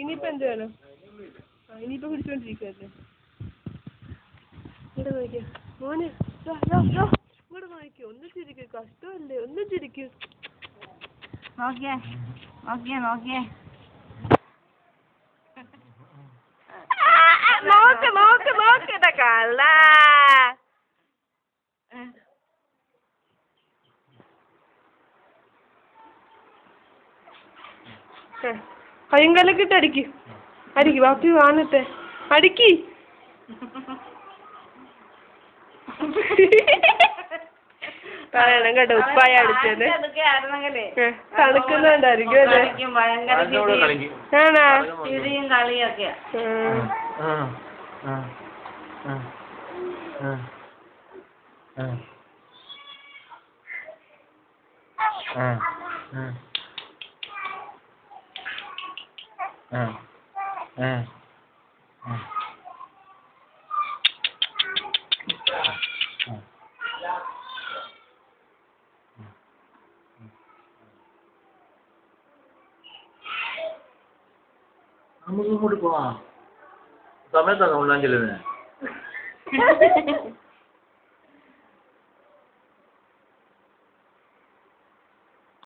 ഇനിയിപ്പോ എന്ത് വേണം? ഇനിയിപ്പോ പിടിച്ചോണ്ടിരിക്കല്ലേ. ഇവിടെ നോക്കിയ മോനെ ഇവിടെ നോക്കിയോ, ഒന്ന് ചിരിക്കും. കഷ്ടമല്ലേ, ഒന്ന് ചിരിക്കും. നോക്കിയേ നോക്കിയേ നോക്കിയേ നോക്ക് നോക്ക് നോക്കിട്ട കള്ള. കയ്യങ്കലക്കിട്ട് അടിക്ക് അടിക്ക്, ബാക്കി കാണട്ടെ. അടിക്ക്. പറയണം കേട്ടോ, ഉപ്പായ അടിച്ചത്. തണുക്കുന്നുണ്ടായിരിക്കും അല്ലേ? ആണോ? ചിരിയും കളിയൊക്കെയാ. നമുക്ക് ഇങ്ങോട്ട് പോവാം. സമയത്താണ് ഉള്ളാൻ ചെല്ലുന്നത്.